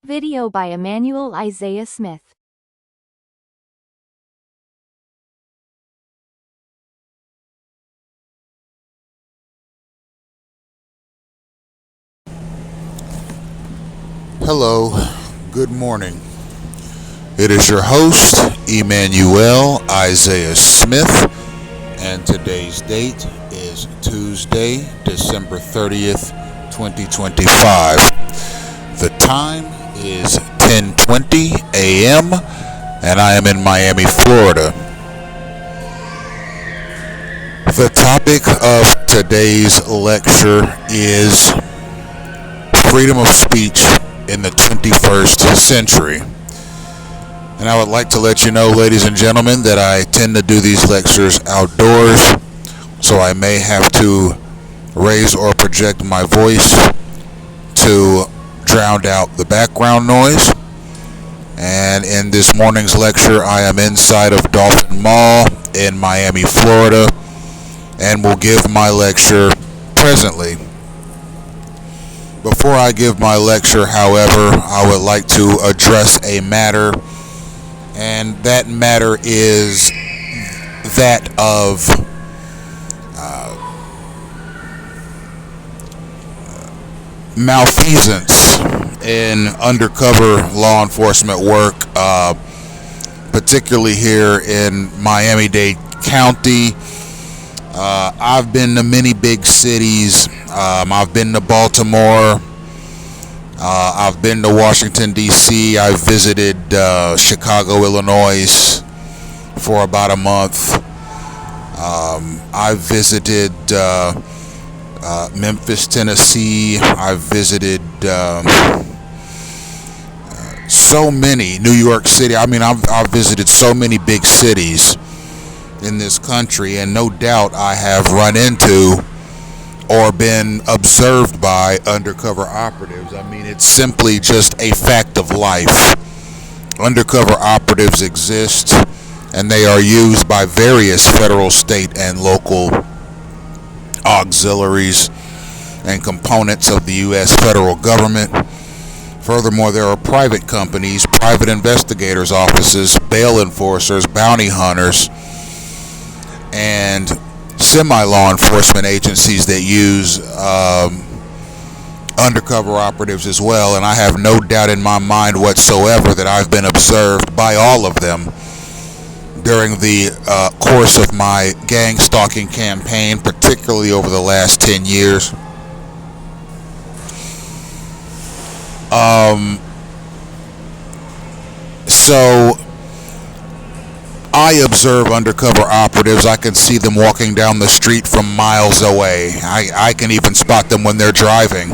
Video by Emmanuel Isaiah Smith. Hello, good morning. It is your host, Emmanuel Isaiah Smith, and today's date is Tuesday, December 30th, 2025. The time is 10:20 a.m., and I am in Miami, Florida. The topic of today's lecture is freedom of speech in the 21st century. And I would like to let you know, ladies and gentlemen, that I tend to do these lectures outdoors, so I may have to raise or project my voice to drown out the background noise. And in this morning's lecture, I am inside of Dolphin Mall in Miami, Florida, and will give my lecture presently. Before I give my lecture, however, I would like to address a matter, and that matter is that of malfeasance in undercover law enforcement work, particularly here in Miami-Dade County. I've been to many big cities. I've been to Baltimore. I've been to Washington, D.C. I've visited Chicago, Illinois for about a month. I've visited Memphis, Tennessee. I've visited so many, New York City. I mean, I've visited so many big cities in this country, and no doubt I have run into or been observed by undercover operatives. I mean, it's simply just a fact of life. Undercover operatives exist, and they are used by various federal, state, and local auxiliaries and components of the U.S. federal government. Furthermore, there are private companies, private investigators' offices, bail enforcers, bounty hunters, and semi-law enforcement agencies that use undercover operatives as well. And I have no doubt in my mind whatsoever that I've been observed by all of them during the course of my gang stalking campaign, particularly over the last 10 years. So I observe undercover operatives. I can see them walking down the street from miles away. I can even spot them when they're driving.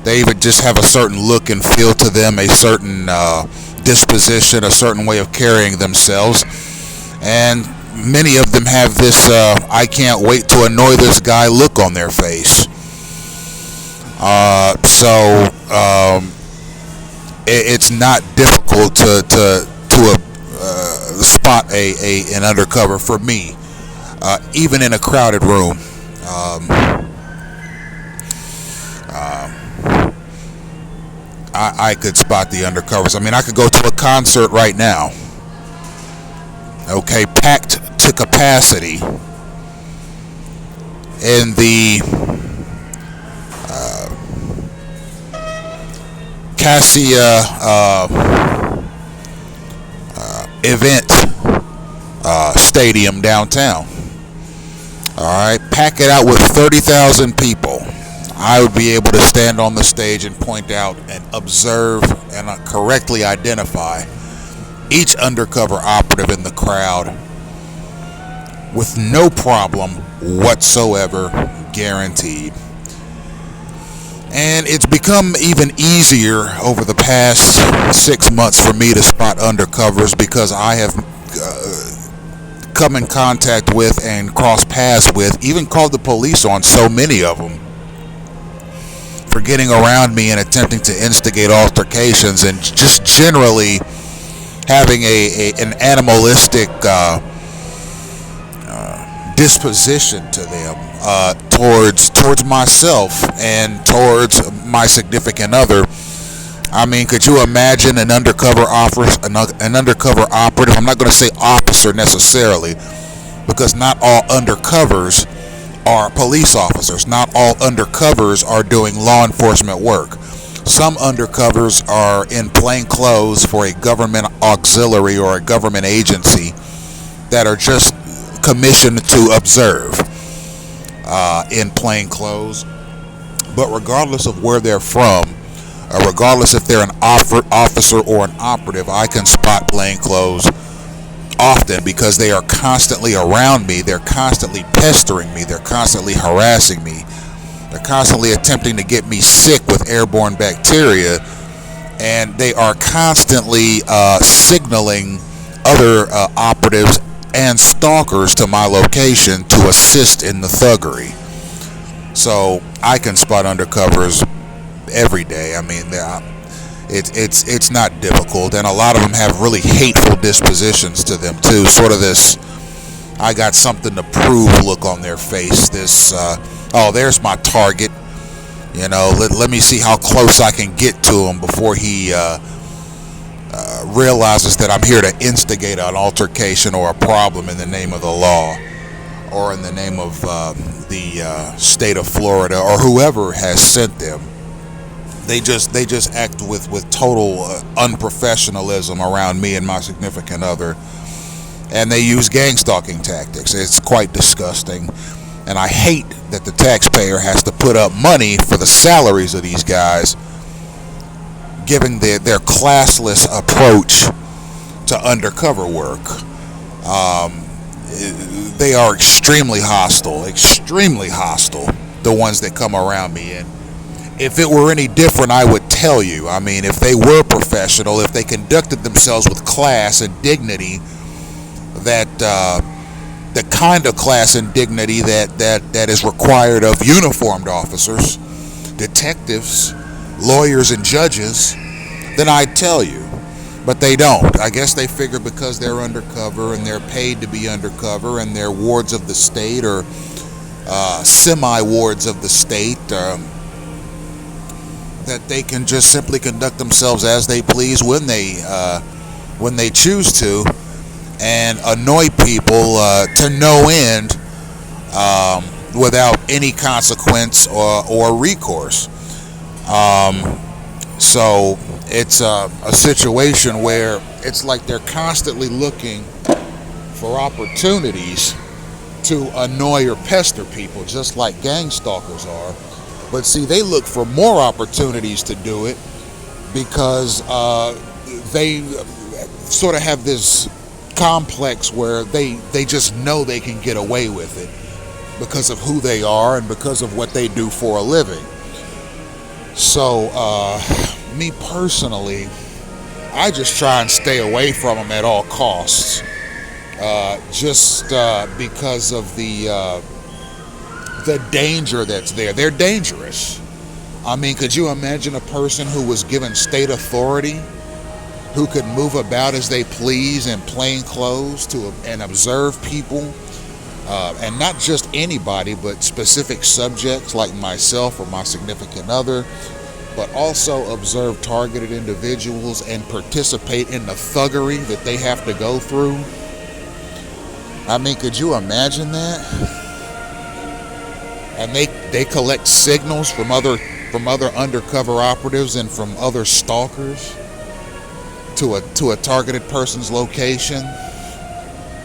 They even just have a certain look and feel to them, a certain disposition, a certain way of carrying themselves. And many of them have this I can't wait to annoy this guy look on their face. It's not difficult to spot an undercover for me, even in a crowded room. I could spot the undercovers. I mean, I could go to a concert right now, okay, packed to capacity in the Cassia event stadium downtown. All right, pack it out with 30,000 people. I would be able to stand on the stage and point out and observe and correctly identify each undercover operative in the crowd with no problem whatsoever, guaranteed. And it's become even easier over the past 6 months for me to spot undercovers because I have come in contact with and crossed paths with, even called the police on so many of them for getting around me and attempting to instigate altercations and just generally having an animalistic disposition to them. towards myself and towards my significant other. I mean, could you imagine an undercover operative? I'm not going to say officer necessarily, because not all undercovers are police officers. Not all undercovers are doing law enforcement work. Some undercovers are in plain clothes for a government auxiliary or a government agency that are just commissioned to observe in plain clothes. But regardless of where they're from, regardless if they're an officer or an operative, I can spot plain clothes often because they are constantly around me. They're constantly pestering me. They're constantly harassing me. They're constantly attempting to get me sick with airborne bacteria, and they are constantly signaling other operatives and stalkers to my location to assist in the thuggery. So I can spot undercovers every day. I mean, it's not difficult, and a lot of them have really hateful dispositions to them too. Sort of this "I got something to prove" look on their face. This "oh, there's my target. You know, let me see how close I can get to him before he realizes that I'm here to instigate an altercation or a problem in the name of the law, or in the name of the state of Florida, or whoever has sent them." They just act with total unprofessionalism around me and my significant other, and they use gang stalking tactics. It's quite disgusting, and I hate that the taxpayer has to put up money for the salaries of these guys, given their classless approach to undercover work. They are extremely hostile, the ones that come around me. And if it were any different, I would tell you. I mean, if they were professional, if they conducted themselves with class and dignity, that the kind of class and dignity that is required of uniformed officers, detectives, lawyers, and judges, then I'd tell you. But they don't. I guess they figure because they're undercover and they're paid to be undercover and they're wards of the state or semi-wards of the state, that they can just simply conduct themselves as they please when they choose to, and annoy people to no end without any consequence or recourse. So it's a situation where it's like they're constantly looking for opportunities to annoy or pester people, just like gang stalkers are. But see, they look for more opportunities to do it because they sort of have this complex where they just know they can get away with it because of who they are and because of what they do for a living. So, me personally, I just try and stay away from them at all costs, just because of the danger that's there. They're dangerous. I mean, could you imagine a person who was given state authority, who could move about as they please in plain clothes and observe people, and not just anybody, but specific subjects like myself or my significant other, but also observe targeted individuals and participate in the thuggery that they have to go through? I mean, could you imagine that? And they collect signals from other undercover operatives and from other stalkers to a targeted person's location,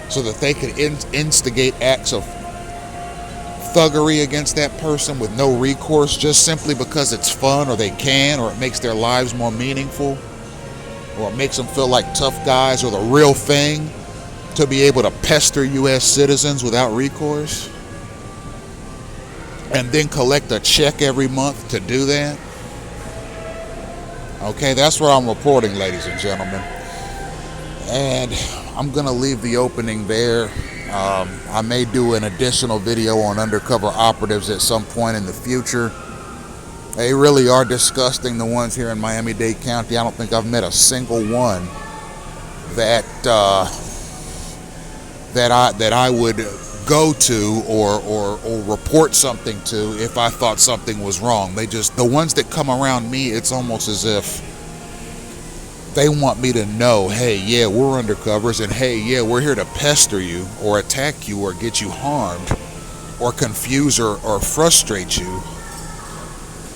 so that they could instigate acts of thuggery against that person with no recourse, just simply because it's fun, or they can, or it makes their lives more meaningful, or it makes them feel like tough guys or the real thing, to be able to pester U.S. citizens without recourse, and then collect a check every month to do that. Okay, that's what I'm reporting, ladies and gentlemen. And I'm going to leave the opening there. I may do an additional video on undercover operatives at some point in the future. They really are disgusting, the ones here in Miami-Dade County. I don't think I've met a single one that I would go to or report something to if I thought something was wrong. The ones that come around me, it's almost as if they want me to know, hey, yeah, we're undercovers, and hey, yeah, we're here to pester you or attack you or get you harmed or confuse or frustrate you.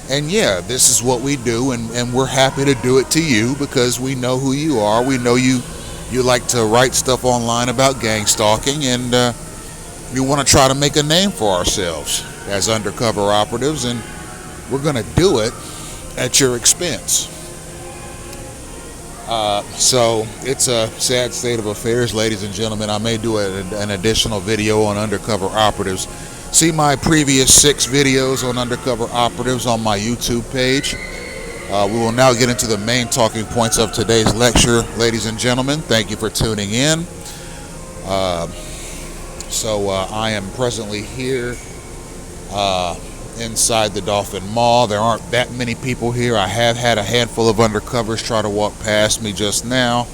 And yeah, this is what we do, and we're happy to do it to you because we know who you are. We know you like to write stuff online about gang stalking, and we want to try to make a name for ourselves as undercover operatives, and we're going to do it at your expense. So it's a sad state of affairs, ladies and gentlemen. I may do an additional video on undercover operatives. See my previous 6 videos on undercover operatives on my YouTube page. We will now get into the main talking points of today's lecture, ladies and gentlemen. Thank you for tuning in. So I am presently here inside the Dolphin Mall. There aren't that many people here. I have had a handful of undercovers try to walk past me just now.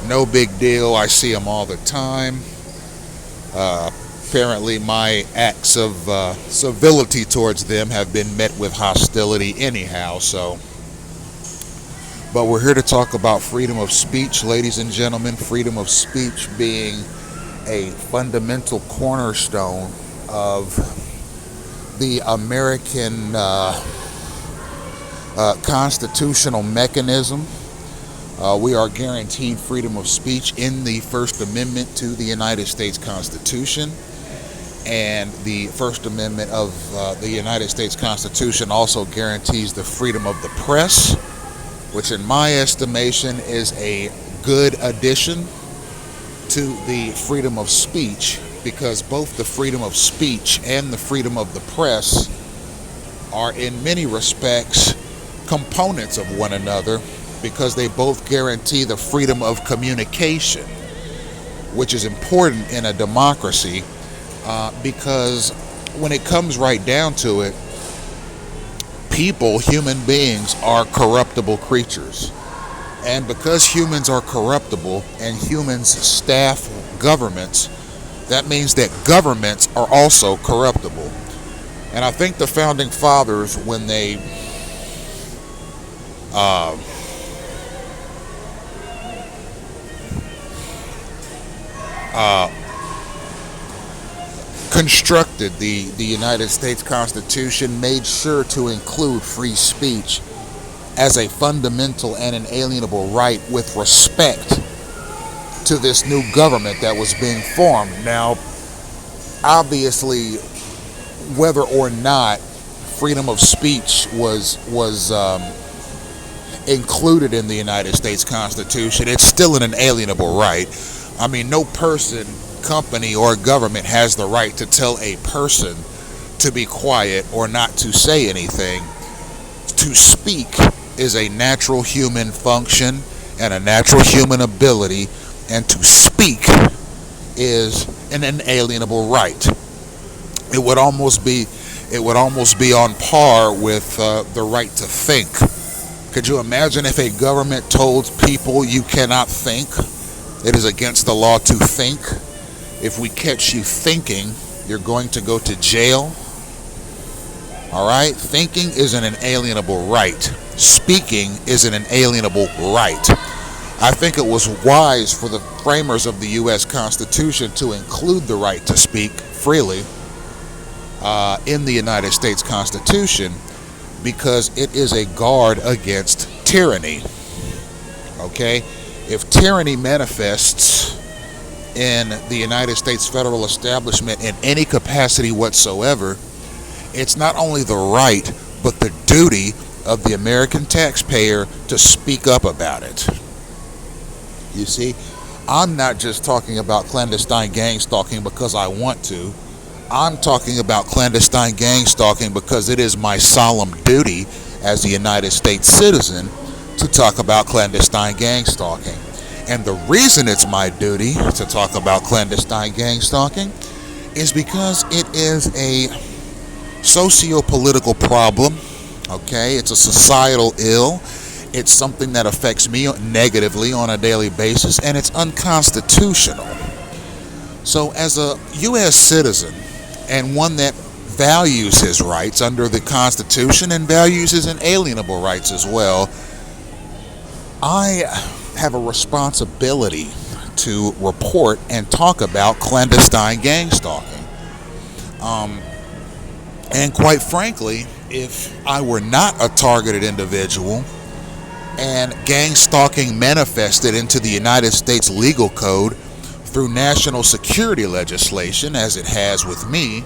No big deal. I see them all the time. Apparently my acts of civility towards them have been met with hostility anyhow. But we're here to talk about freedom of speech, ladies and gentlemen. Freedom of speech being a fundamental cornerstone of the American constitutional mechanism. We are guaranteed freedom of speech in the First Amendment to the United States Constitution. And the First Amendment of the United States Constitution also guarantees the freedom of the press, which in my estimation is a good addition to the freedom of speech, because both the freedom of speech and the freedom of the press are in many respects components of one another, because they both guarantee the freedom of communication, which is important in a democracy, because when it comes right down to it, people, human beings, are corruptible creatures. And because humans are corruptible and humans staff governments, that means that governments are also corruptible. And I think the founding fathers, when they constructed the United States Constitution, made sure to include free speech as a fundamental and inalienable right with respect to this new government that was being formed. Now, obviously, whether or not freedom of speech was included in the United States Constitution, it's still an inalienable right. I mean, no person, company, or government has the right to tell a person to be quiet or not to say anything. To speak is a natural human function and a natural human ability, and to speak is an inalienable right. It would almost be on par with the right to think. Could you imagine if a government told people you cannot think? It is against the law to think. If we catch you thinking, you're going to go to jail. All right? Thinking is an inalienable right. Speaking is an inalienable right. I think it was wise for the framers of the U.S. Constitution to include the right to speak freely in the United States Constitution, because it is a guard against tyranny. Okay? If tyranny manifests in the United States federal establishment in any capacity whatsoever, it's not only the right, but the duty of the American taxpayer to speak up about it. You see, I'm not just talking about clandestine gang stalking because I want to. I'm talking about clandestine gang stalking because it is my solemn duty as a United States citizen to talk about clandestine gang stalking. And the reason it's my duty to talk about clandestine gang stalking is because it is a socio-political problem. Okay, it's a societal ill. It's something that affects me negatively on a daily basis, and it's unconstitutional. So, as a U.S. citizen and one that values his rights under the Constitution and values his inalienable rights as well, I have a responsibility to report and talk about clandestine gang stalking. And quite frankly, if I were not a targeted individual and gang stalking manifested into the United States legal code through national security legislation, as it has with me,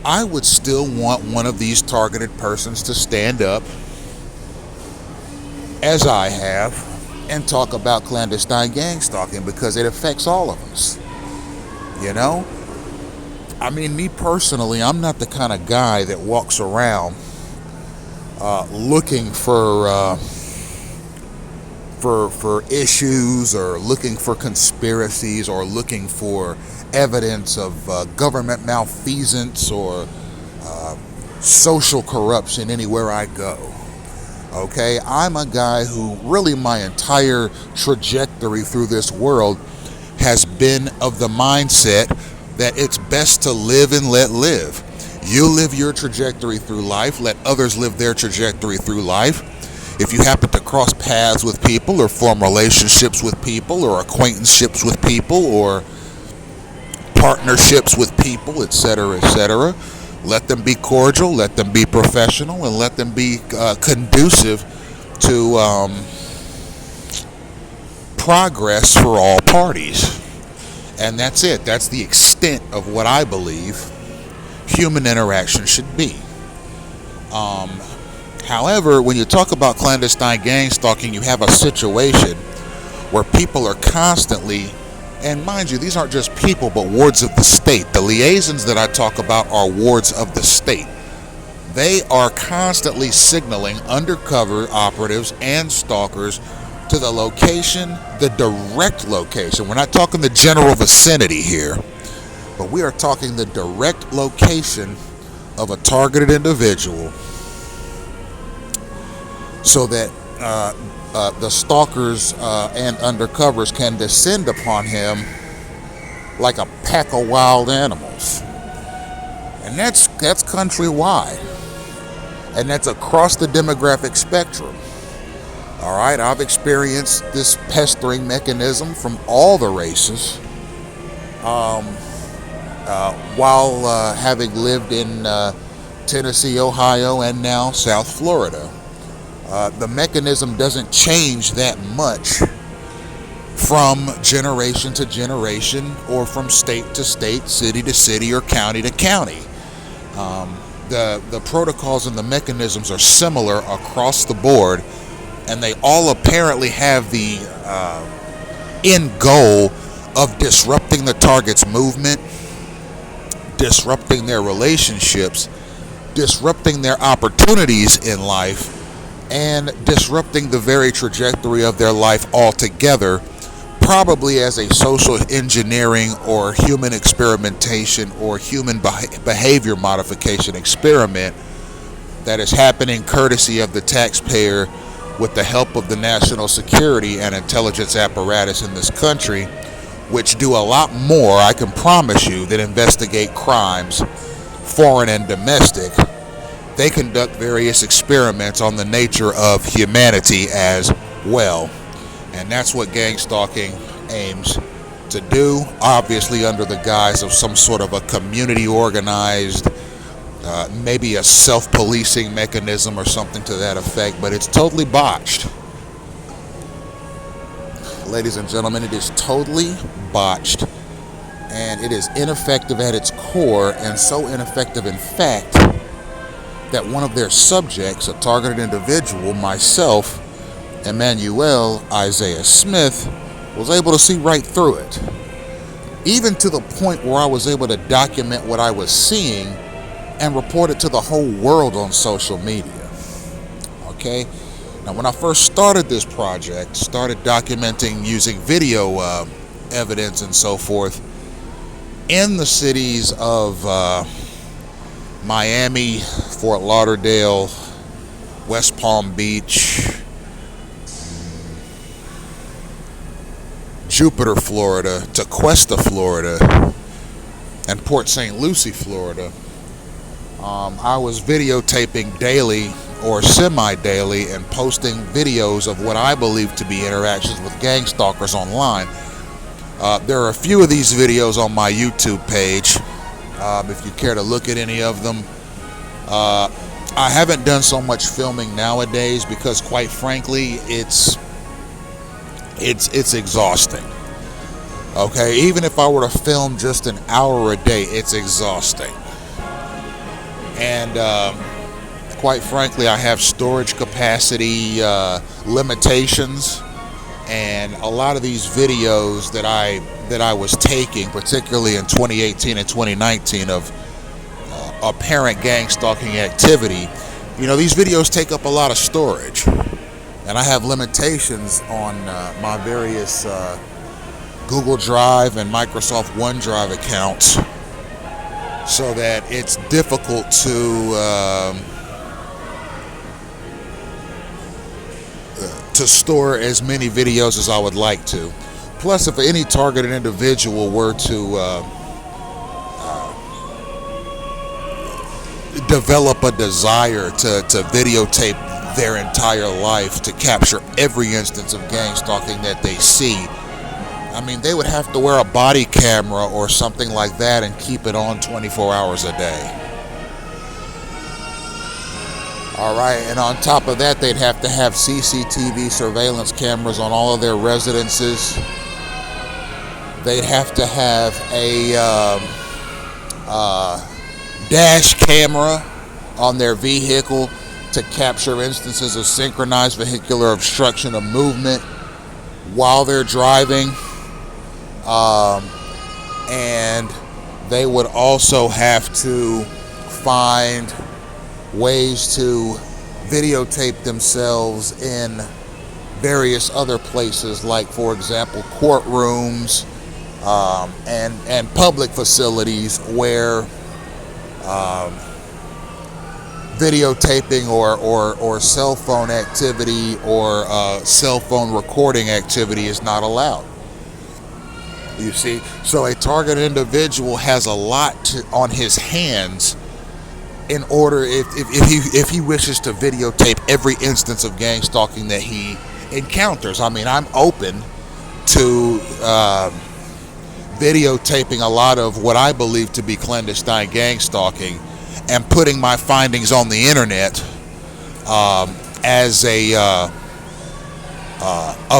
I would still want one of these targeted persons to stand up, as I have, and talk about clandestine gang stalking, because it affects all of us. You know? I mean, me personally, I'm not the kind of guy that walks around looking for issues, or looking for conspiracies, or looking for evidence of government malfeasance or social corruption anywhere I go. Okay, I'm a guy who really my entire trajectory through this world has been of the mindset that it's best to live and let live. You live your trajectory through life, let others live their trajectory through life. If you happen to cross paths with people, or form relationships with people, or acquaintanceships with people, or partnerships with people, etc., etc., let them be cordial, let them be professional, and let them be conducive to progress for all parties. And that's it. That's the extent of what I believe human interaction should be. However, when you talk about clandestine gang stalking, you have a situation where people are constantly, and mind you, these aren't just people, but wards of the state. The liaisons that I talk about are wards of the state. They are constantly signaling undercover operatives and stalkers to the location, the direct location. We're not talking the general vicinity here, but we are talking the direct location of a targeted individual, so that the stalkers and undercovers can descend upon him like a pack of wild animals. And that's countrywide, and that's across the demographic spectrum. All right, I've experienced this pestering mechanism from all the races while having lived in Tennessee, Ohio, and now South Florida. The mechanism doesn't change that much from generation to generation, or from state to state, city to city, or county to county. The protocols and the mechanisms are similar across the board, and they all apparently have the end goal of disrupting the target's movement, disrupting their relationships, disrupting their opportunities in life, and disrupting the very trajectory of their life altogether, probably as a social engineering or human experimentation or human behavior modification experiment that is happening courtesy of the taxpayer, with the help of the national security and intelligence apparatus in this country, which do a lot more, I can promise you, than investigate crimes, foreign and domestic. They conduct various experiments on the nature of humanity as well. And that's what gang stalking aims to do, obviously under the guise of some sort of a community organized, maybe a self-policing mechanism or something to that effect, but it's totally botched. Ladies and gentlemen, it is totally botched, and it is ineffective at its core, and so ineffective in fact that one of their subjects, a targeted individual, myself, Emmanuel Isaiah Smith, was able to see right through it. Even to the point where I was able to document what I was seeing and report it to the whole world on social media. Okay? Now, when I first started this project, started documenting using video evidence and so forth in the cities of Miami, Fort Lauderdale, West Palm Beach, Jupiter, Florida to Cuesta, Florida, and Port St. Lucie, Florida, I was videotaping daily or semi-daily and posting videos of what I believe to be interactions with gang stalkers online. There are a few of these videos on my YouTube page, if you care to look at any of them. I haven't done so much filming nowadays because, quite frankly, it's exhausting. Okay, even if I were to film just an hour a day, it's exhausting. And quite frankly, I have storage capacity limitations, and a lot of these videos that I was taking, particularly in 2018 and 2019, of apparent gang stalking activity, these videos take up a lot of storage, and I have limitations on my various Google Drive and Microsoft OneDrive accounts, so that it's difficult to store as many videos as I would like to. Plus, if any targeted individual were to develop a desire to videotape their entire life, to capture every instance of gang stalking that they see, I mean, they would have to wear a body camera or something like that and keep it on 24 hours a day. All right, and on top of that, they'd have to have CCTV surveillance cameras on all of their residences. They'd have to have a dash camera on their vehicle to capture instances of synchronized vehicular obstruction of movement while they're driving. And they would also have to find ways to videotape themselves in various other places, like, for example, courtrooms and public facilities where videotaping or cell phone activity or cell phone recording activity is not allowed. You see, so a targeted individual has a lot on his hands in order, if he wishes to videotape every instance of gang stalking that he encounters. I mean, I'm open to videotaping a lot of what I believe to be clandestine gang stalking and putting my findings on the internet as a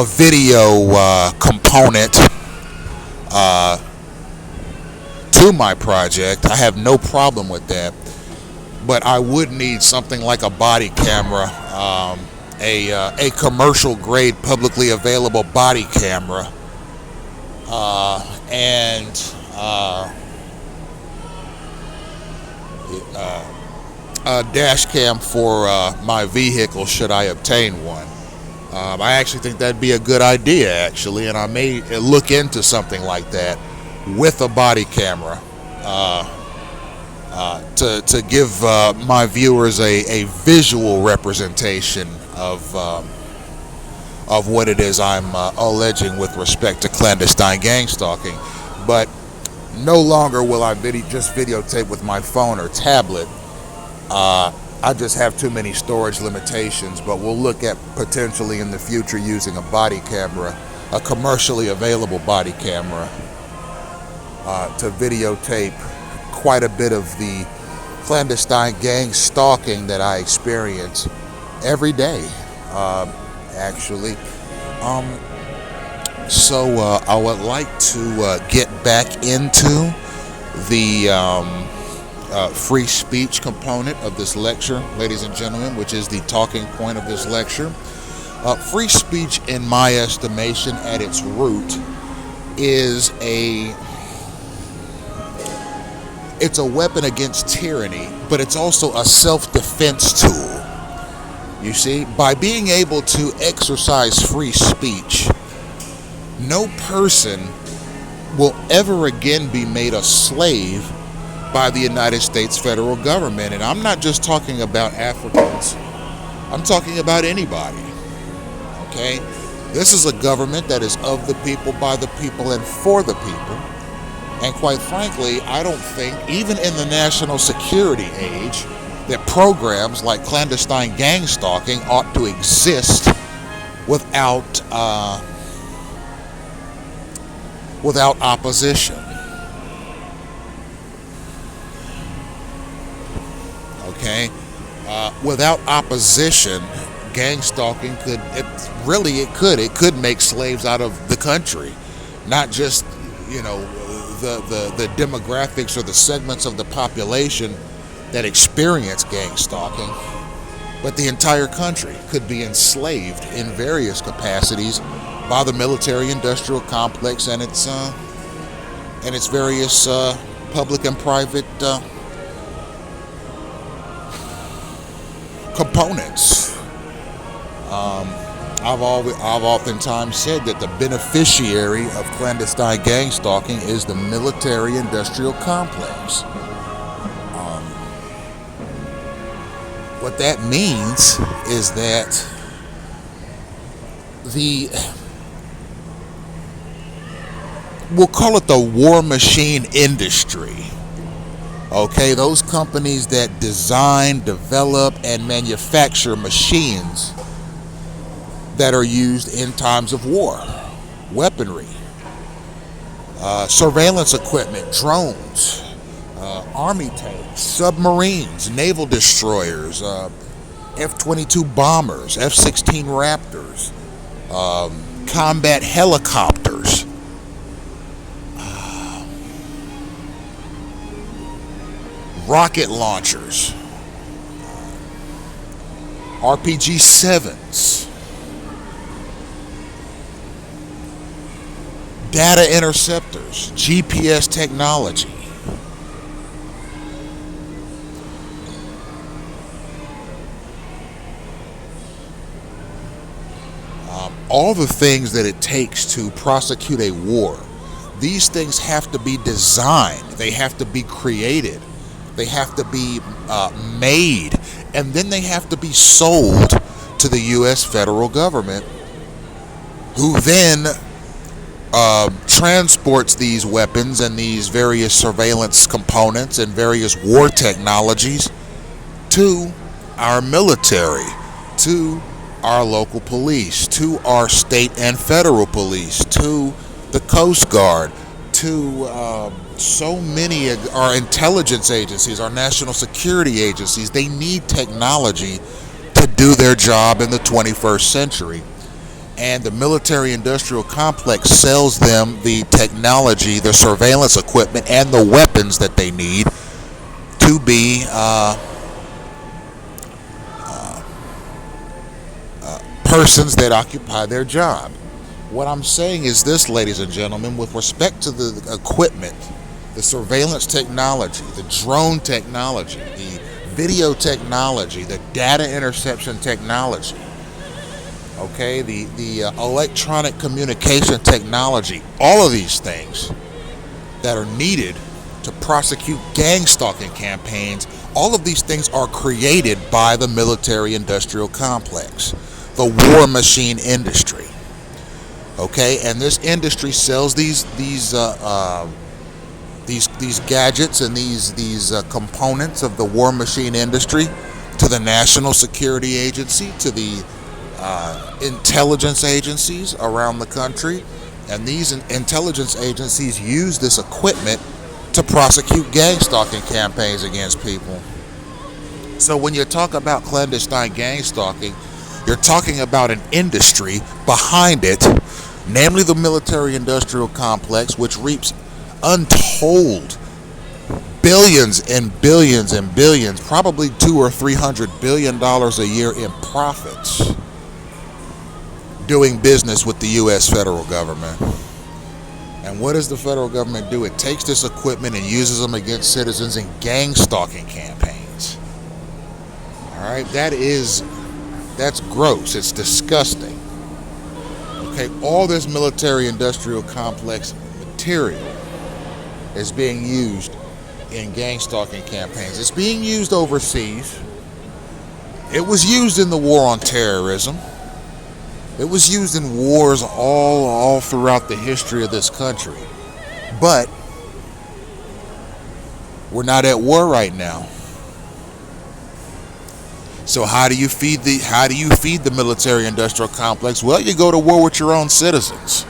video component to my project. I have no problem with that, but I would need something like a body camera, a commercial grade, publicly available body camera, and a dash cam for my vehicle should I obtain one. I actually think that'd be a good idea, actually, and I may look into something like that with a body camera to give my viewers a visual representation of what it is I'm alleging with respect to clandestine gang stalking. But no longer will I just videotape with my phone or tablet. I just have too many storage limitations, but we'll look at potentially in the future using a body camera, a commercially available body camera, to videotape quite a bit of the clandestine gang stalking that I experience every day, actually. So I would like to get back into the free speech component of this lecture, ladies and gentlemen, which is the talking point of this lecture. Free speech, in my estimation, at its root, is it's a weapon against tyranny, but it's also a self-defense tool. You see, by being able to exercise free speech, no person will ever again be made a slave by the United States federal government. And I'm not just talking about Africans. I'm talking about anybody. Okay? This is a government that is of the people, by the people, and for the people. And quite frankly, I don't think, even in the national security age, that programs like clandestine gang stalking ought to exist without opposition. Okay, without opposition, gang stalking could make slaves out of the country, not just the demographics or the segments of the population that experience gang stalking, but the entire country could be enslaved in various capacities by the military-industrial complex and its various public and private components. I've oftentimes said that the beneficiary of clandestine gang stalking is the military-industrial complex. What that means is that we'll call it the war machine industry. Okay, those companies that design, develop, and manufacture machines that are used in times of war, weaponry, surveillance equipment, drones, army tanks, submarines, naval destroyers, F-22 bombers, F-16 Raptors, combat helicopters, rocket launchers, RPG-7s, data interceptors, GPS technology. All the things that it takes to prosecute a war, these things have to be designed, they have to be created, they have to be made, and then they have to be sold to the U.S. federal government, who then transports these weapons and these various surveillance components and various war technologies to our military, to our local police, to our state and federal police, to the Coast Guard, to so many of our intelligence agencies, our national security agencies. They need technology to do their job in the 21st century. And the military-industrial complex sells them the technology, the surveillance equipment, and the weapons that they need to be persons that occupy their job. What I'm saying is this, ladies and gentlemen, with respect to the equipment, the surveillance technology, the drone technology, the video technology, the data interception technology, okay, the electronic communication technology, all of these things that are needed to prosecute gang stalking campaigns, all of these things are created by the military-industrial complex, the war machine industry. Okay, and this industry sells these gadgets and these components of the war machine industry to the national security agency, to the intelligence agencies around the country, and these intelligence agencies use this equipment to prosecute gang stalking campaigns against people. So when you talk about clandestine gang stalking, you're talking about an industry behind it, namely the military-industrial complex, which reaps untold billions and billions and billions, probably $200 or $300 billion a year in profits, doing business with the U.S. federal government. And what does the federal government do? It takes this equipment and uses them against citizens in gang stalking campaigns. All right, that's gross. It's disgusting. Okay, all this military-industrial complex material is being used in gang stalking campaigns. It's being used overseas. It was used in the war on terrorism. It was used in wars all throughout the history of this country. But we're not at war right now. So how do you feed the military-industrial complex? Well, you go to war with your own citizens.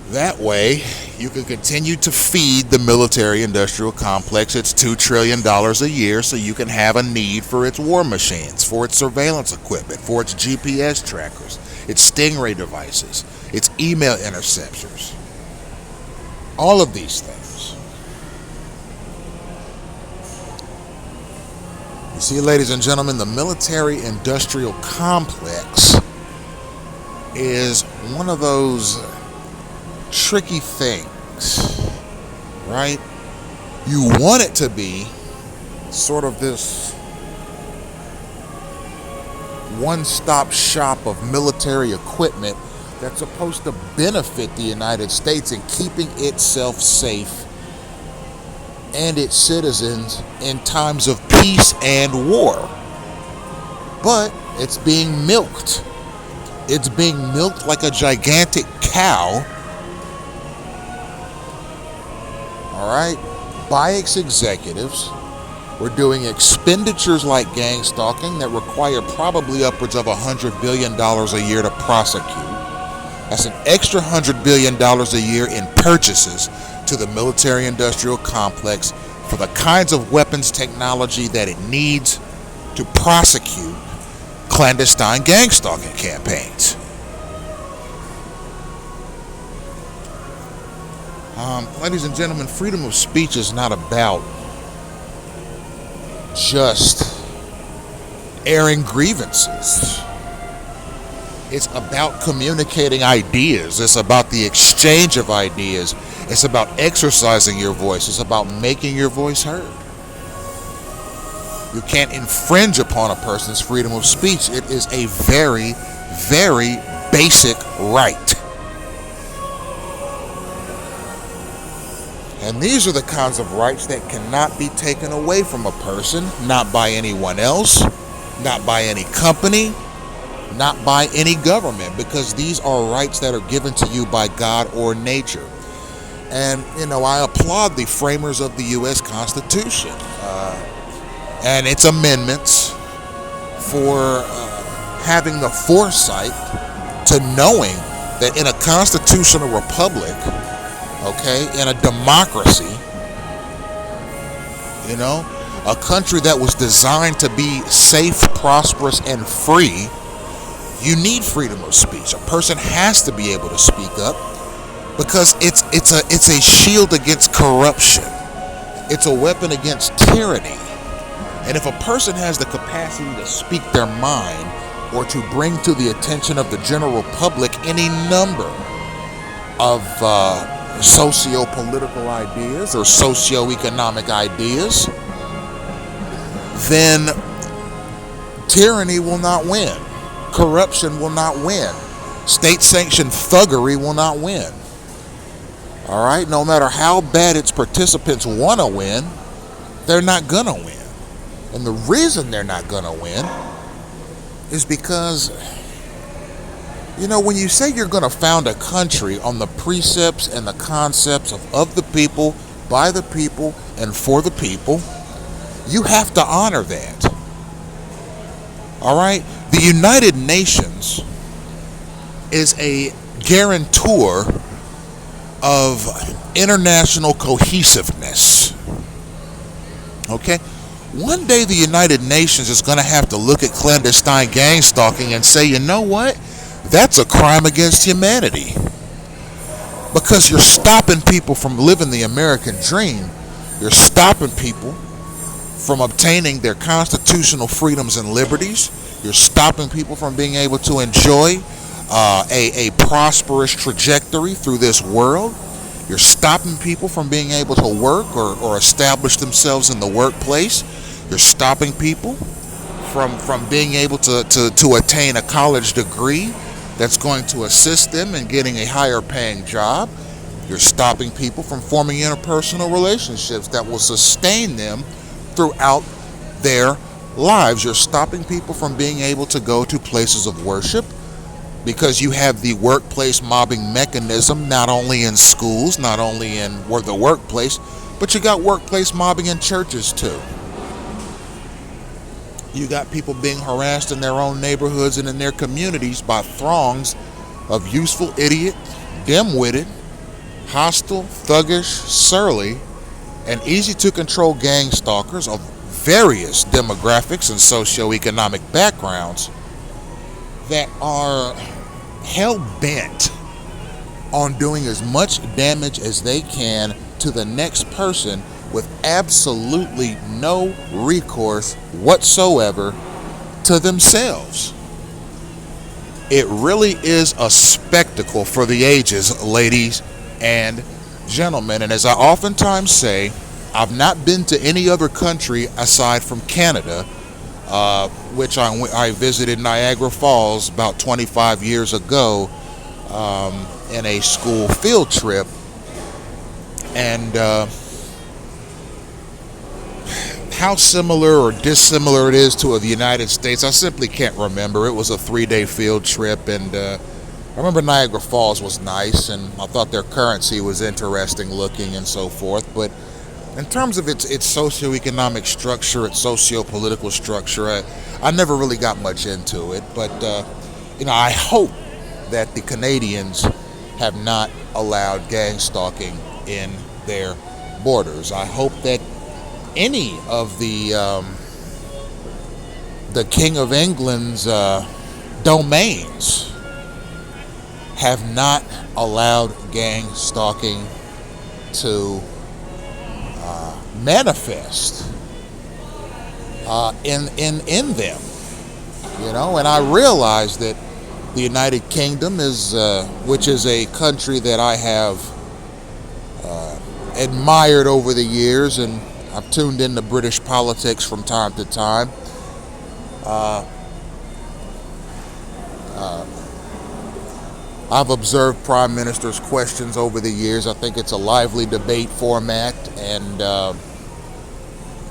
That way, you can continue to feed the military-industrial complex its $2 trillion a year so you can have a need for its war machines, for its surveillance equipment, for its GPS trackers, its Stingray devices, its email interceptors. All of these things. You see, ladies and gentlemen, the military-industrial complex is one of those tricky things, right? You want it to be sort of this one-stop shop of military equipment that's supposed to benefit the United States in keeping itself safe and its citizens in times of peace and war. But it's being milked. It's being milked like a gigantic cow, all right, by its executives. We're doing expenditures like gang stalking that require probably upwards of $100 billion a year to prosecute. That's an extra $100 billion a year in purchases to the military-industrial complex for the kinds of weapons technology that it needs to prosecute clandestine gang stalking campaigns. Ladies and gentlemen, freedom of speech is not about just airing grievances. It's about communicating ideas. It's about the exchange of ideas. It's about exercising your voice. It's about making your voice heard. You can't infringe upon a person's freedom of speech. It is a very, very basic right. And these are the kinds of rights that cannot be taken away from a person, not by anyone else, not by any company, not by any government, because these are rights that are given to you by God or nature. And, I applaud the framers of the U.S. Constitution and its amendments for having the foresight to knowing that in a constitutional republic, in a democracy, a country that was designed to be safe, prosperous, and free, you need freedom of speech. A person has to be able to speak up because it's a shield against corruption. It's a weapon against tyranny. And if a person has the capacity to speak their mind or to bring to the attention of the general public any number of socio-political ideas or socio-economic ideas, then tyranny will not win. Corruption will not win. State-sanctioned thuggery will not win. All right? No matter how bad its participants want to win, they're not going to win. And the reason they're not going to win is because, when you say you're going to found a country on the precepts and the concepts of the people, by the people, and for the people, you have to honor that. All right? The United Nations is a guarantor of international cohesiveness. Okay? One day the United Nations is going to have to look at clandestine gang stalking and say, you know what? That's a crime against humanity. Because you're stopping people from living the American dream. You're stopping people from obtaining their constitutional freedoms and liberties. You're stopping people from being able to enjoy a prosperous trajectory through this world. You're stopping people from being able to work or establish themselves in the workplace. You're stopping people from being able to attain a college degree that's going to assist them in getting a higher paying job. You're stopping people from forming interpersonal relationships that will sustain them throughout their lives. You're stopping people from being able to go to places of worship because you have the workplace mobbing mechanism, not only in schools, not only in the workplace, but you got workplace mobbing in churches too. You got people being harassed in their own neighborhoods and in their communities by throngs of useful idiot, dim-witted, hostile, thuggish, surly, and easy-to-control gang stalkers of various demographics and socioeconomic backgrounds that are hell-bent on doing as much damage as they can to the next person with absolutely no recourse whatsoever to themselves. It really is a spectacle for the ages, ladies and gentlemen. And as I oftentimes say, I've not been to any other country aside from Canada, which I visited Niagara Falls about 25 years ago in a school field trip. And how similar or dissimilar it is to the United States, I simply can't remember. It was a 3-day field trip, and I remember Niagara Falls was nice, and I thought their currency was interesting looking and so forth. But in terms of its socioeconomic structure, its socio-political structure, I never really got much into it. But I hope that the Canadians have not allowed gang stalking in their borders. I hope that any of the King of England's domains have not allowed gang stalking to manifest in them, and I realize that the United Kingdom is, which is a country that I have admired over the years, and I've tuned into British politics from time to time. I've observed prime ministers' questions over the years. I think it's a lively debate format, and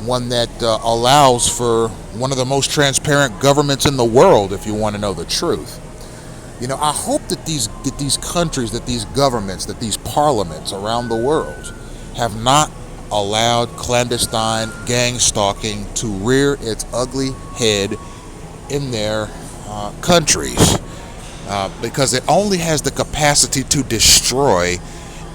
one that allows for one of the most transparent governments in the world, if you want to know the truth. I hope that these countries, that these governments, that these parliaments around the world have not allowed clandestine gang stalking to rear its ugly head in their countries, because it only has the capacity to destroy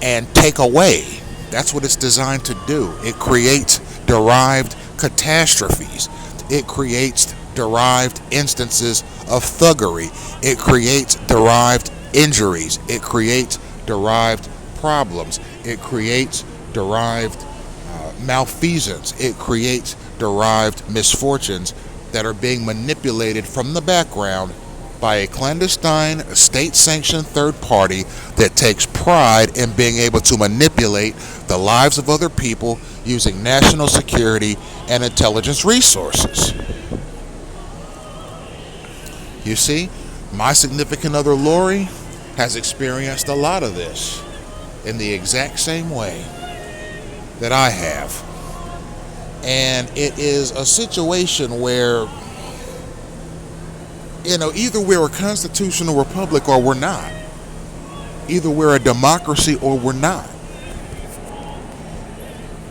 and take away. That's what it's designed to do. It creates derived catastrophes. It creates derived instances of thuggery. It creates derived injuries. It creates derived problems. It creates derived malfeasance. It creates derived misfortunes that are being manipulated from the background by a clandestine, state-sanctioned third party that takes pride in being able to manipulate the lives of other people using national security and intelligence resources. You see, my significant other, Lori, has experienced a lot of this in the exact same way that I have. And it is a situation where, either we're a constitutional republic or we're not. Either we're a democracy or we're not.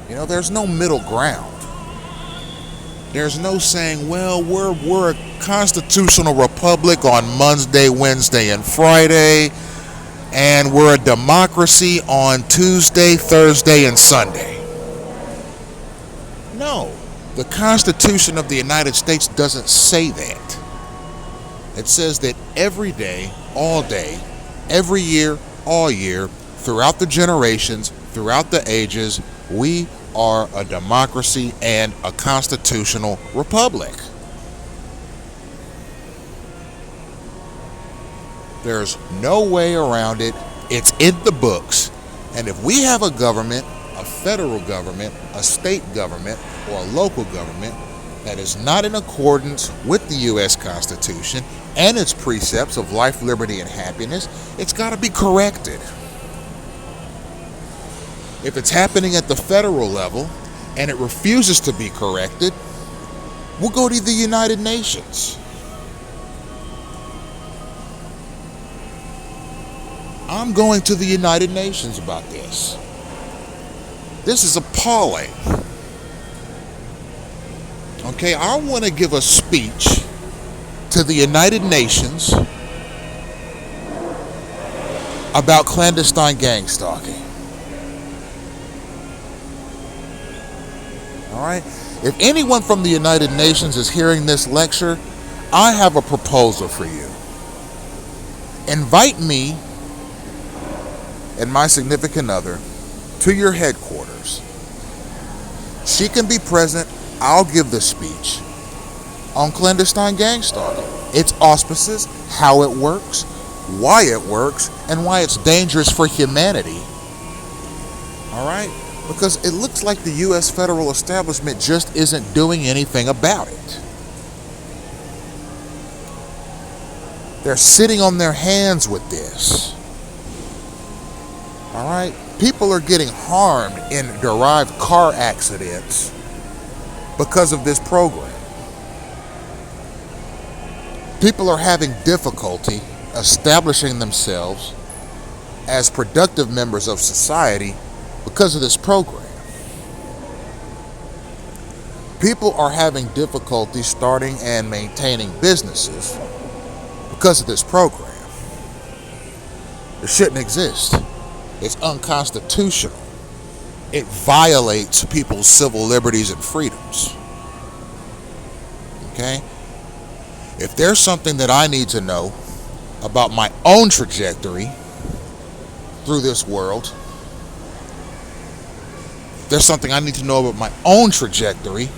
There's no middle ground. There's no saying, well, we're a constitutional republic on Monday, Wednesday, and Friday, and we're a democracy on Tuesday, Thursday, and Sunday. No, the Constitution of the United States doesn't say that. It says that every day, every year, all year, throughout the generations, throughout the ages, we are a democracy and a constitutional republic. There's no way around it. It's in the books. And if we have a government, a federal government, a state government, or a local government that is not in accordance with the U.S. Constitution and its precepts of life, liberty, and happiness, it's got to be corrected. If it's happening at the federal level and it refuses to be corrected, We'll go to the United Nations. I'm going to the United Nations about this. This is appalling. Okay, I want to give a speech to the United Nations about clandestine gang stalking. All right? If anyone from the United Nations is hearing this lecture, I have a proposal for you. Invite me and my significant other to your headquarters. She can be present. I'll give the speech on clandestine gang stalking, its auspices, how it works, why it works, and why it's dangerous for humanity. All right? Because it looks like the U.S. federal establishment just isn't doing anything about it. They're sitting on their hands with this. All right? People are getting harmed in derived car accidents because of this program. People are having difficulty establishing themselves as productive members of society because of this program. People are having difficulty starting and maintaining businesses because of this program. It shouldn't exist. It's unconstitutional. It violates people's civil liberties and freedoms. Okay? If there's something that I need to know about my own trajectory through this world, if there's something I need to know about my own trajectory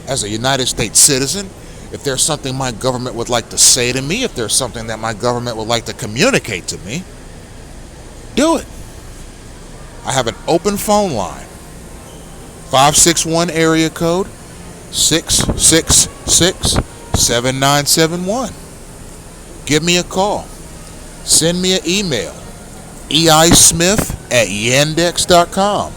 as a United States citizen, if there's something my government would like to say to me, if there's something that my government would like to communicate to me, do it. I have an open phone line. 561 area code 666-7971. Give me a call. Send me an email. eismith@yandex.com.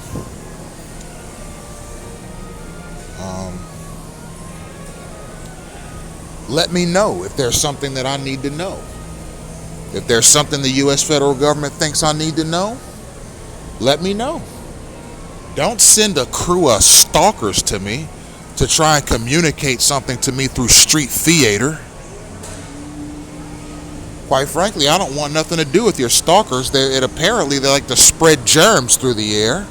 Let me know if there's something that I need to know. If there's something the U.S. federal government thinks I need to know, let me know. Don't send a crew of stalkers to me to try and communicate something to me through street theater. Quite frankly, I don't want nothing to do with your stalkers. Apparently they like to spread germs through the air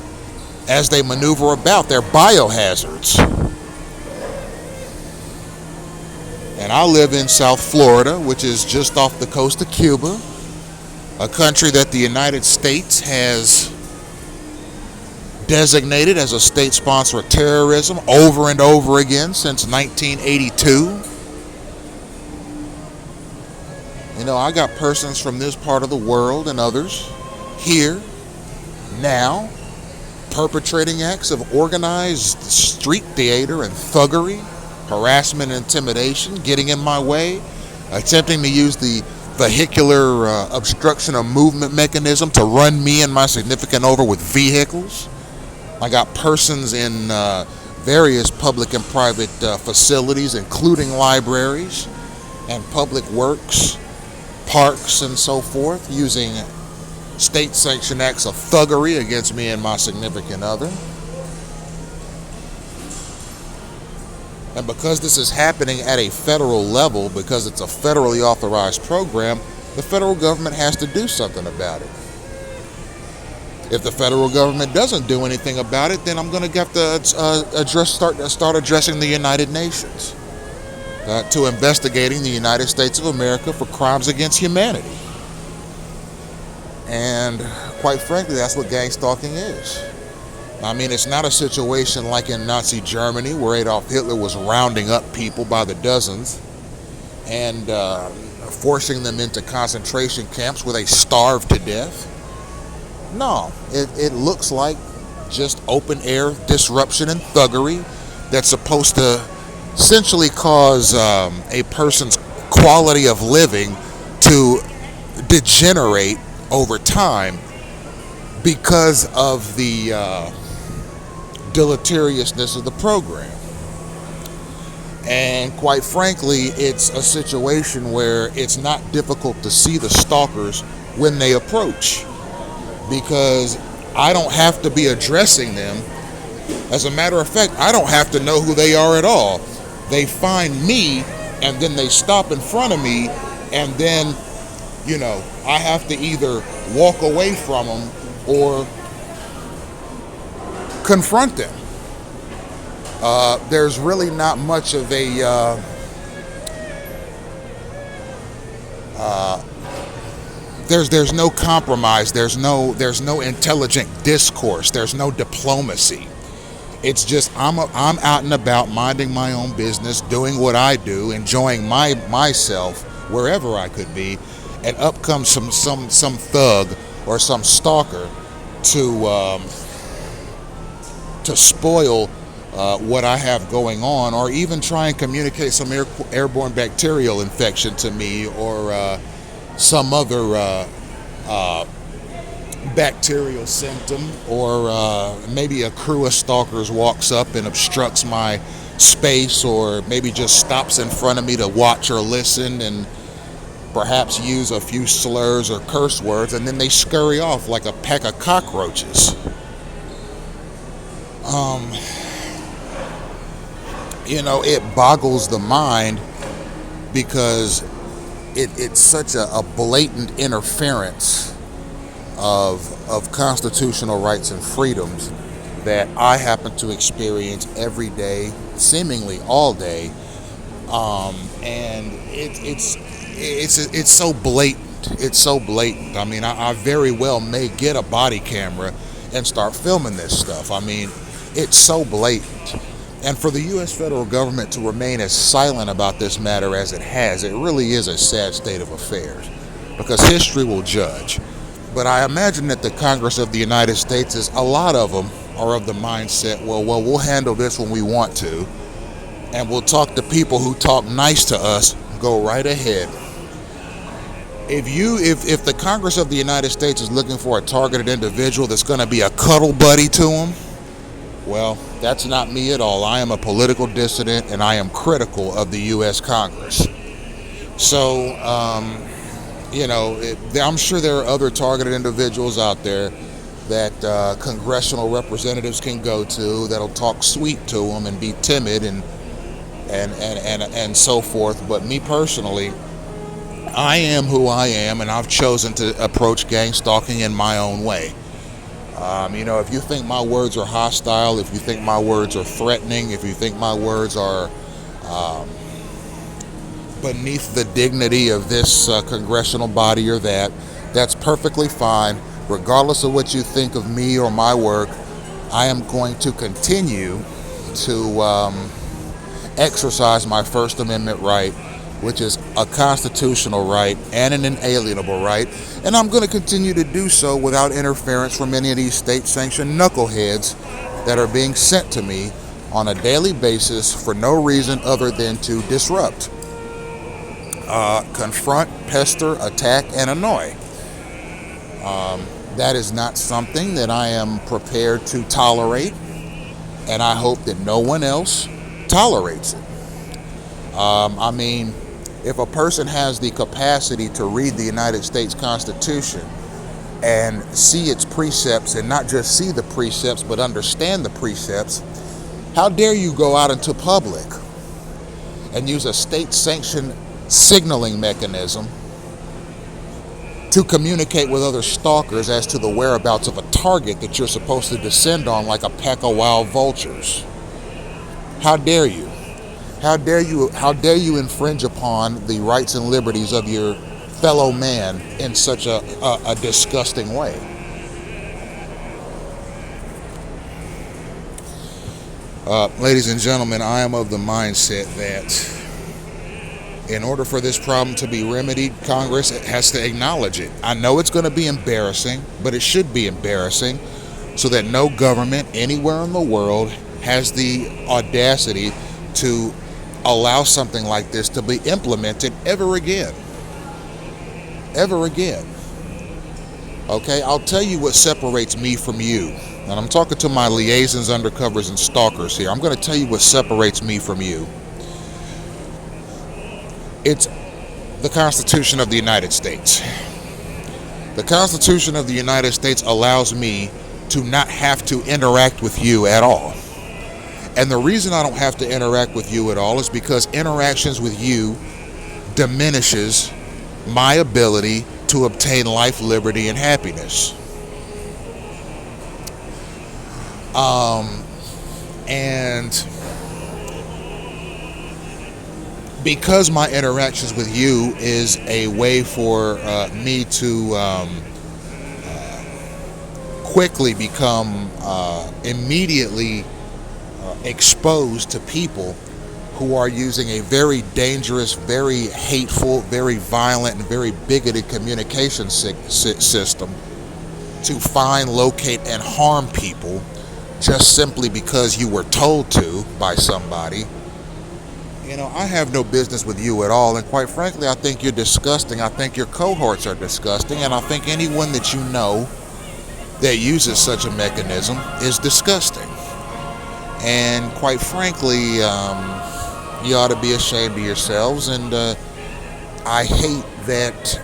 as they maneuver about. They're biohazards. And I live in South Florida, which is just off the coast of Cuba, a country that the United States has designated as a state sponsor of terrorism over and over again since 1982. You know, I got persons from this part of the world and others here now perpetrating acts of organized street theater and thuggery, harassment and intimidation, getting in my way, attempting to use the vehicular obstruction of movement mechanism to run me and my significant over with vehicles. I got persons in various public and private facilities, including libraries and public works, parks, and so forth, using state-sanctioned acts of thuggery against me and my significant other. And because this is happening at a federal level, because it's a federally authorized program, the federal government has to do something about it. If the federal government doesn't do anything about it, then I'm going to have to start addressing the United Nations to investigating the United States of America for crimes against humanity. And quite frankly, that's what gang stalking is. I mean, it's not a situation like in Nazi Germany where Adolf Hitler was rounding up people by the dozens and forcing them into concentration camps where they starved to death. No, it looks like just open air disruption and thuggery that's supposed to essentially cause a person's quality of living to degenerate over time because of the deleteriousness of the program. And quite frankly, it's a situation where it's not difficult to see the stalkers when they approach, because I don't have to be addressing them. As a matter of fact, I don't have to know who they are at all. They find me, and then they stop in front of me, and then, I have to either walk away from them or confront them. There's really not much of a there's no compromise. There's no intelligent discourse. There's no diplomacy. It's just I'm out and about, minding my own business, doing what I do, enjoying myself wherever I could be, and up comes some thug or some stalker to spoil what I have going on, or even try and communicate some airborne bacterial infection to me, or some other bacterial symptom, or maybe a crew of stalkers walks up and obstructs my space, or maybe just stops in front of me to watch or listen and perhaps use a few slurs or curse words, and then they scurry off like a pack of cockroaches. It boggles the mind, because it's such a blatant interference of constitutional rights and freedoms that I happen to experience every day, seemingly all day, and it's so blatant. It's so blatant. I mean, I very well may get a body camera and start filming this stuff. I mean, it's so blatant. And for the U.S. federal government to remain as silent about this matter as it has, it really is a sad state of affairs, because history will judge. But I imagine that the Congress of the United States, a lot of them are of the mindset, well, we'll handle this when we want to, and we'll talk to people who talk nice to us. Go right ahead. If the Congress of the United States is looking for a targeted individual that's going to be a cuddle buddy to them, well, that's not me at all. I am a political dissident, and I am critical of the U.S. Congress. So, I'm sure there are other targeted individuals out there that congressional representatives can go to that'll talk sweet to them and be timid and so forth. But me personally, I am who I am, and I've chosen to approach gang stalking in my own way. If you think my words are hostile, if you think my words are threatening, if you think my words are beneath the dignity of this congressional body or that's perfectly fine. Regardless of what you think of me or my work, I am going to continue to exercise my First Amendment right, which is a constitutional right and an inalienable right, and I'm going to continue to do so without interference from any of these state-sanctioned knuckleheads that are being sent to me on a daily basis for no reason other than to disrupt, confront, pester, attack, and annoy. That is not something that I am prepared to tolerate, and I hope that no one else tolerates it. If a person has the capacity to read the United States Constitution and see its precepts, and not just see the precepts but understand the precepts, how dare you go out into public and use a state-sanctioned signaling mechanism to communicate with other stalkers as to the whereabouts of a target that you're supposed to descend on like a pack of wild vultures? How dare you? How dare you infringe upon the rights and liberties of your fellow man in such a disgusting way? Ladies and gentlemen, I am of the mindset that in order for this problem to be remedied, Congress has to acknowledge it. I know it's going to be embarrassing, but it should be embarrassing, so that no government anywhere in the world has the audacity to allow something like this to be implemented ever again. Ever again. Okay, I'll tell you what separates me from you. And I'm talking to my liaisons, undercovers, and stalkers here. I'm going to tell you what separates me from you. It's the Constitution of the United States. The Constitution of the United States allows me to not have to interact with you at all. And the reason I don't have to interact with you at all is because interactions with you diminishes my ability to obtain life, liberty, and happiness. And because my interactions with you is a way for me to quickly become immediately exposed to people who are using a very dangerous, very hateful, very violent, and very bigoted communication system to find, locate, and harm people just simply because you were told to by somebody. You know, I have no business with you at all, and quite frankly, I think you're disgusting. I think your cohorts are disgusting, and I think anyone that you know that uses such a mechanism is disgusting. And quite frankly, you ought to be ashamed of yourselves, and I hate that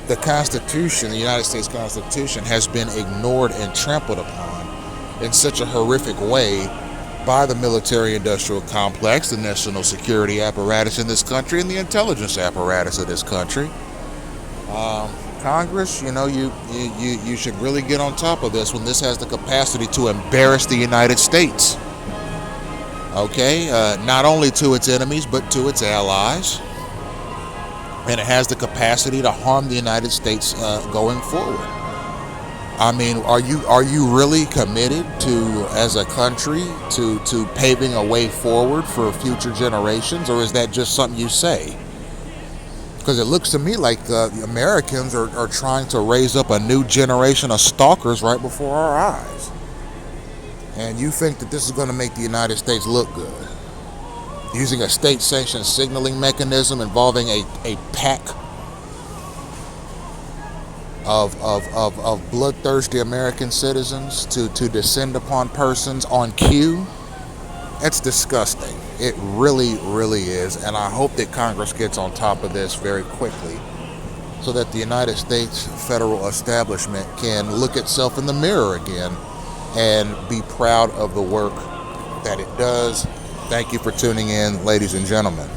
the Constitution, the United States Constitution, has been ignored and trampled upon in such a horrific way by the military-industrial complex, the national security apparatus in this country, and the intelligence apparatus of this country. Congress, you know, you should really get on top of this when this has the capacity to embarrass the United States. Okay, not only to its enemies, but to its allies. And it has the capacity to harm the United States going forward. I mean, are you really committed to, as a country, to paving a way forward for future generations, or is that just something you say? Because it looks to me like the Americans are trying to raise up a new generation of stalkers right before our eyes. And you think that this is going to make the United States look good? Using a state-sanctioned signaling mechanism involving a pack of bloodthirsty American citizens to descend upon persons on cue? It's disgusting. It really, really is. And I hope that Congress gets on top of this very quickly so that the United States federal establishment can look itself in the mirror again and be proud of the work that it does. Thank you for tuning in, ladies and gentlemen.